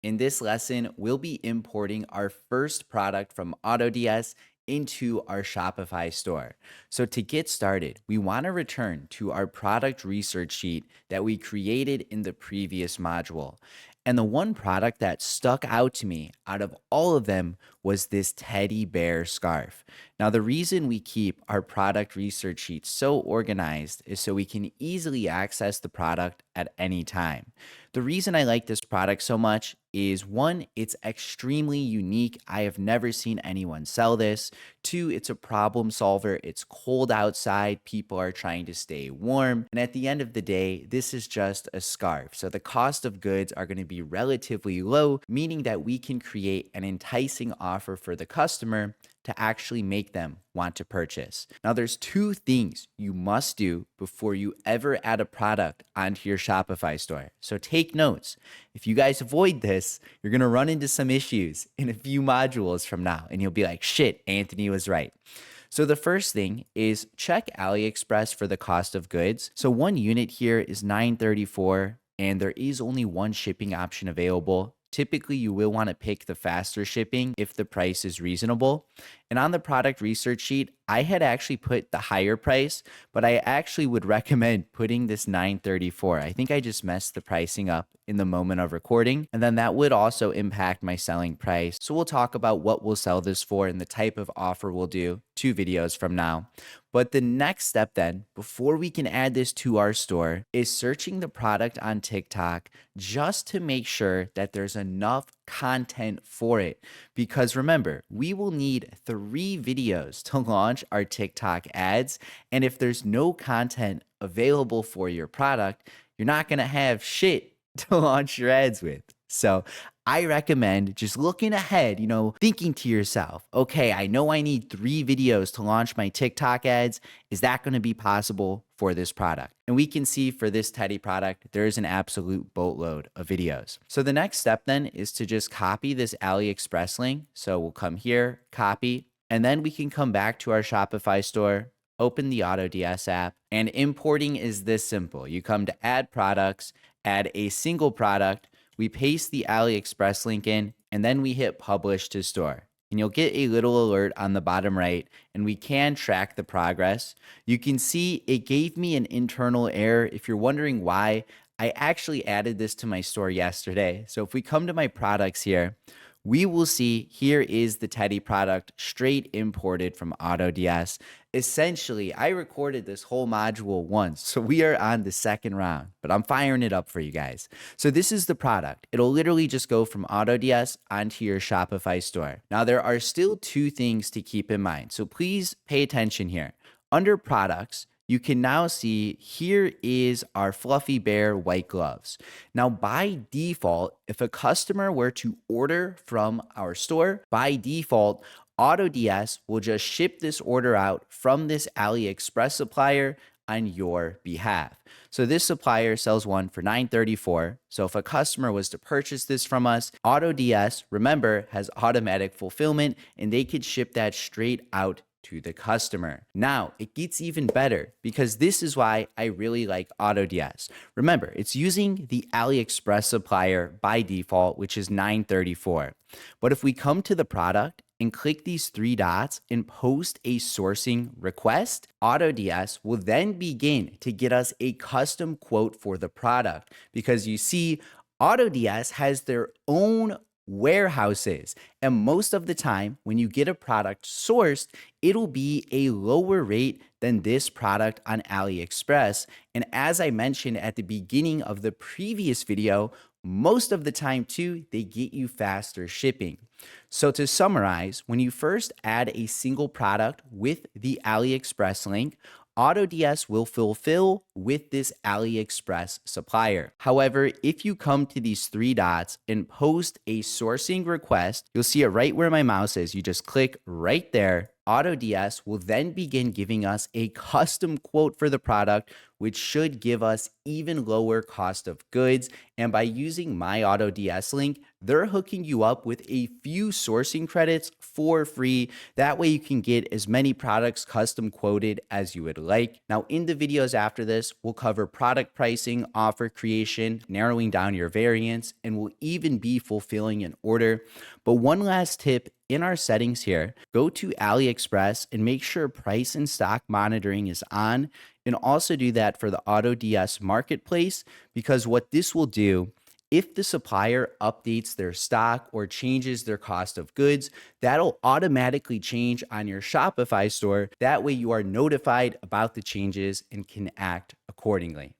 In this lesson, we'll be importing our first product from AutoDS into our Shopify store. So to get started, we want to return to our product research sheet that we created in the previous module. And the one product that stuck out to me out of all of them was this teddy bear scarf. Now, the reason we keep our product research sheet so organized is so we can easily access the product at any time. The reason I like this product so much is one, it's extremely unique. I have never seen anyone sell this. Two, it's a problem solver. It's cold outside. People are trying to stay warm. And at the end of the day, this is just a scarf. So the cost of goods are going to be relatively low, meaning that we can create an enticing offer for the customer to actually make them want to purchase. Now, there's two things you must do before you ever add a product onto your Shopify store. So take notes. If you guys avoid this, you're gonna run into some issues in a few modules from now, and you'll be like, shit, Anthony was right. So the first thing is check AliExpress for the cost of goods. So one unit here is $9.34, and there is only one shipping option available. Typically, you will want to pick the faster shipping if the price is reasonable. And on the product research sheet, I had actually put the higher price, but I actually would recommend putting this $9.34. I think I just messed the pricing up in the moment of recording, and then that would also impact my selling price. So we'll talk about what we'll sell this for and the type of offer we'll do 2 videos from now. But the next step then, before we can add this to our store, is searching the product on TikTok just to make sure that there's enough content for it. Because remember, we will need 3 videos to launch our TikTok ads. And if there's no content available for your product, you're not going to have shit to launch your ads with. So I recommend just looking ahead, thinking to yourself, okay, I know I need 3 videos to launch my TikTok ads. Is that going to be possible for this product? And we can see for this teddy product, there's an absolute boatload of videos. So the next step then is to just copy this AliExpress link. So we'll come here, copy, and then we can come back to our Shopify store, open the AutoDS app, and importing is this simple. You come to add products, add a single product, we paste the AliExpress link in, and then we hit publish to store. And you'll get a little alert on the bottom right, and we can track the progress. You can see it gave me an internal error. If you're wondering why, I actually added this to my store yesterday. So if we come to my products here, we will see here is the teddy product straight imported from AutoDS. Essentially, I recorded this whole module once, so we are on the second round, but I'm firing it up for you guys. So this is the product. It'll literally just go from AutoDS onto your Shopify store. Now, there are still 2 things to keep in mind, so please pay attention here. Under products, you can now see here is our fluffy bear white gloves. Now, by default, if a customer were to order from our store, by default, AutoDS will just ship this order out from this AliExpress supplier on your behalf. So this supplier sells one for $9.34. So if a customer was to purchase this from us, AutoDS, remember, has automatic fulfillment, and they could ship that straight out to the customer. Now, it gets even better because this is why I really like AutoDS. Remember, it's using the AliExpress supplier by default, which is $9.34. But if we come to the product and click these 3 dots and post a sourcing request, AutoDS will then begin to get us a custom quote for the product because you see, AutoDS has their own warehouses. And most of the time, when you get a product sourced, it'll be a lower rate than this product on AliExpress. And as I mentioned at the beginning of the previous video, most of the time too, they get you faster shipping. So to summarize, when you first add a single product with the AliExpress link, AutoDS will fulfill with this AliExpress supplier. However, if you come to these 3 dots and post a sourcing request, you'll see it right where my mouse is. You just click right there AutoDS will then begin giving us a custom quote for the product, which should give us even lower cost of goods. And by using my AutoDS link, they're hooking you up with a few sourcing credits for free. That way you can get as many products custom quoted as you would like. Now, in the videos after this, we'll cover product pricing, offer creation, narrowing down your variants, and we'll even be fulfilling an order. But one last tip, in our settings here, go to AliExpress and make sure price and stock monitoring is on, and also do that for the AutoDS marketplace, because what this will do, if the supplier updates their stock or changes their cost of goods, that'll automatically change on your Shopify store. That way you are notified about the changes and can act accordingly.